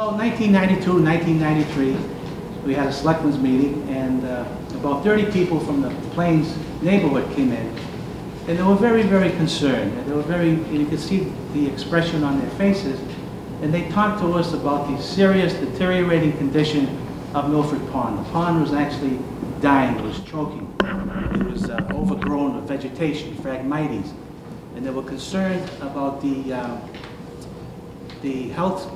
Well, 1992, 1993, we had a selectmen's meeting, and about 30 people from the Plains neighborhood came in, and they were very, very concerned. And they were very, and you could see the expression on their faces, and they talked to us about the serious deteriorating condition of Milford Pond. The pond was actually dying, it was choking. It was overgrown with vegetation, phragmites, and they were concerned about the health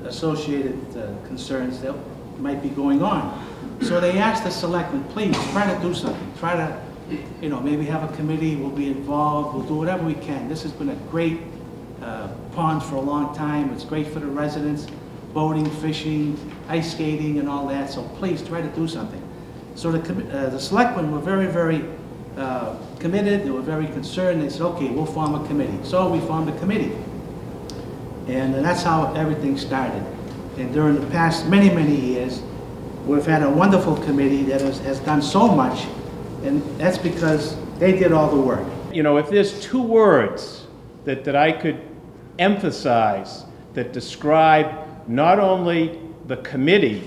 associated concerns that might be going on. So they asked the selectmen, please try to do something. Try to, you know, maybe have a committee, we'll be involved, we'll do whatever we can. This has been a great pond for a long time. It's great for the residents, boating, fishing, ice skating, and all that. So please try to do something. So the selectmen were very, very committed. They were very concerned. They said, okay, we'll form a committee. So we formed a committee. And that's how everything started. And during the past many, many years, we've had a wonderful committee that has done so much, and that's because they did all the work. You know, if there's two words that I could emphasize that describe not only the committee,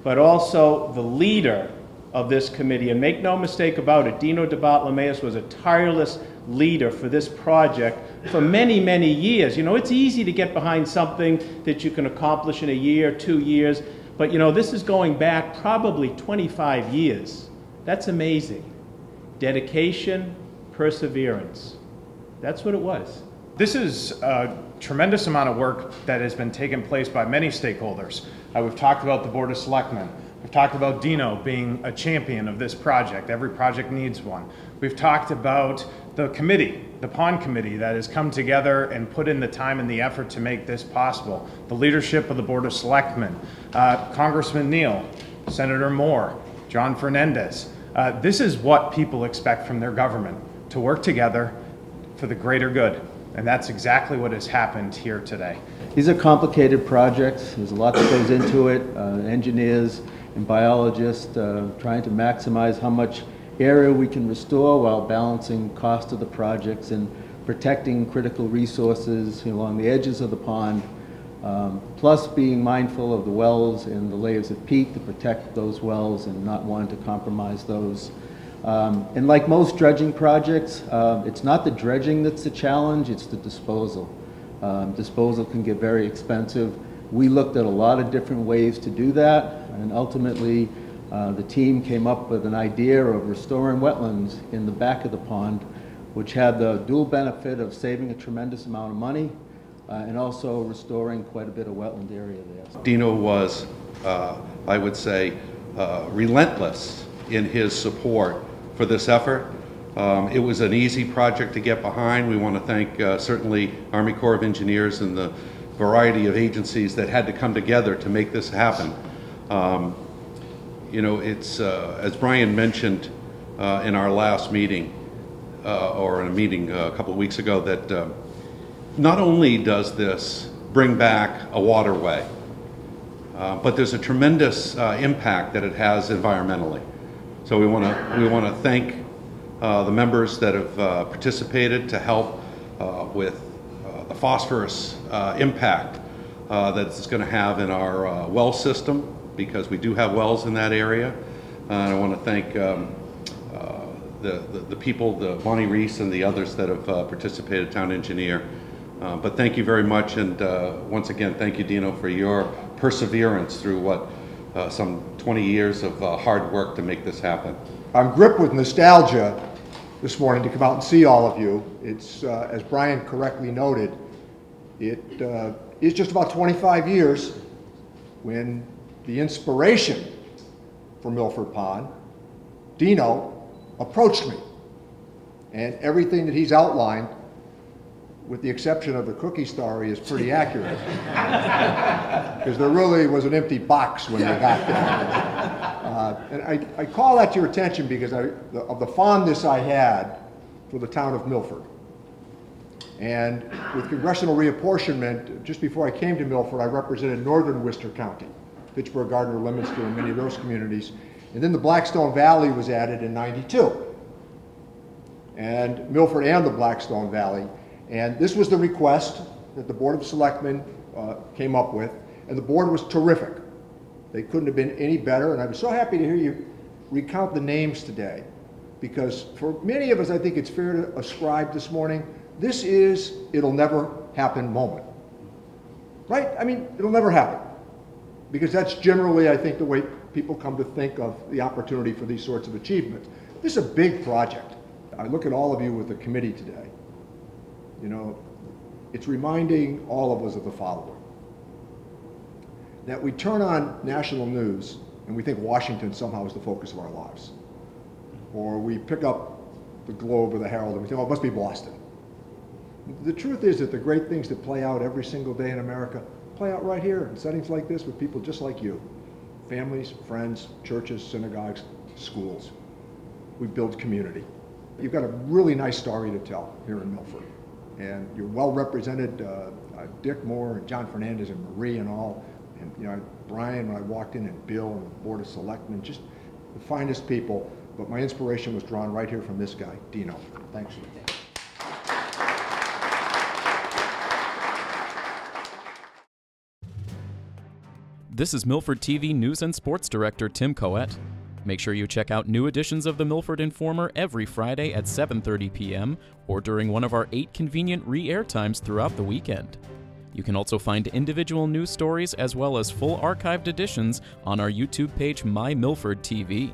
but also the leader of this committee, and make no mistake about it, Dino DeBartolomeus was a tireless leader for this project for many, many years. You know, it's easy to get behind something that you can accomplish in a year, 2 years, but you know, this is going back probably 25 years. That's amazing. Dedication, perseverance. That's what it was. This is a tremendous amount of work that has been taking place by many stakeholders. We've talked about the Board of Selectmen. We've talked about Dino being a champion of this project. Every project needs one. We've talked about the committee, the pond committee that has come together and put in the time and the effort to make this possible. The leadership of the Board of Selectmen, Congressman Neal, Senator Moore, John Fernandez. This is what people expect from their government, to work together for the greater good. And that's exactly what has happened here today. These are complicated projects. There's a lot that goes into it. Engineers and biologists trying to maximize how much area we can restore while balancing cost of the projects and protecting critical resources along the edges of the pond, plus being mindful of the wells and the layers of peat to protect those wells and not wanting to compromise those. And like most dredging projects, it's not the dredging that's the challenge, it's the disposal. Disposal can get very expensive. We looked at a lot of different ways to do that, and ultimately the team came up with an idea of restoring wetlands in the back of the pond, which had the dual benefit of saving a tremendous amount of money and also restoring quite a bit of wetland area there. Dino was, I would say, relentless in his support for this effort. It was an easy project to get behind. We want to thank certainly Army Corps of Engineers and the variety of agencies that had to come together to make this happen. You know, it's, as Brian mentioned in our last meeting, or in a meeting a couple of weeks ago, that not only does this bring back a waterway, but there's a tremendous impact that it has environmentally. So we want to thank the members that have participated to help with the phosphorus impact that it's going to have in our well system, because we do have wells in that area. And I want to thank the people, the Bonnie Reese and the others that have participated, town engineer. But thank you very much, and once again, thank you, Dino, for your perseverance through what some 20 years of hard work to make this happen. I'm gripped with nostalgia this morning to come out and see all of you. It's, as Brian correctly noted, it is just about 25 years when the inspiration for Milford Pond, Dino, approached me. And everything that he's outlined, with the exception of the cookie story, is pretty accurate. Because there really was an empty box when we got there. And I call that to your attention because of the fondness I had for the town of Milford. And with congressional reapportionment, just before I came to Milford, I represented northern Worcester County, Fitchburg, Gardner, Leominster, and many of those communities. And then the Blackstone Valley was added in '92. And Milford and the Blackstone Valley. And this was the request that the Board of Selectmen came up with, And the board was terrific. They couldn't have been any better, and I was so happy to hear you recount the names today, because for many of us, I think it's fair to ascribe this morning, this is it'll never happen moment. Right? I mean, it'll never happen. Because that's generally, I think, the way people come to think of the opportunity for these sorts of achievements. This is a big project. I look at all of you with the committee today. You know, it's reminding all of us of the following. That we turn on national news and we think Washington somehow is the focus of our lives. Or we pick up the Globe or the Herald and we think, oh, it must be Boston. The truth is that the great things that play out every single day in America play out right here in settings like this with people just like you. Families, friends, churches, synagogues, schools. We build community. You've got a really nice story to tell here in Milford. And you're well represented, Dick Moore and John Fernandez and Marie and all. And you know, Brian, when I walked in, and Bill and the Board of Selectmen, just the finest people. But my inspiration was drawn right here from this guy, Dino. Thanks. This is Milford TV News and Sports Director Tim Coet. Make sure you check out new editions of the Milford Informer every Friday at 7:30 p.m. or during one of our 8 convenient re-air times throughout the weekend. You can also find individual news stories as well as full archived editions on our YouTube page, My Milford TV.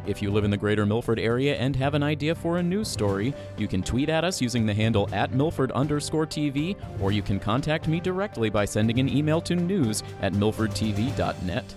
If you live in the greater Milford area and have an idea for a news story, you can tweet at us using the handle @Milford_TV, or you can contact me directly by sending an email to news@milfordtv.net.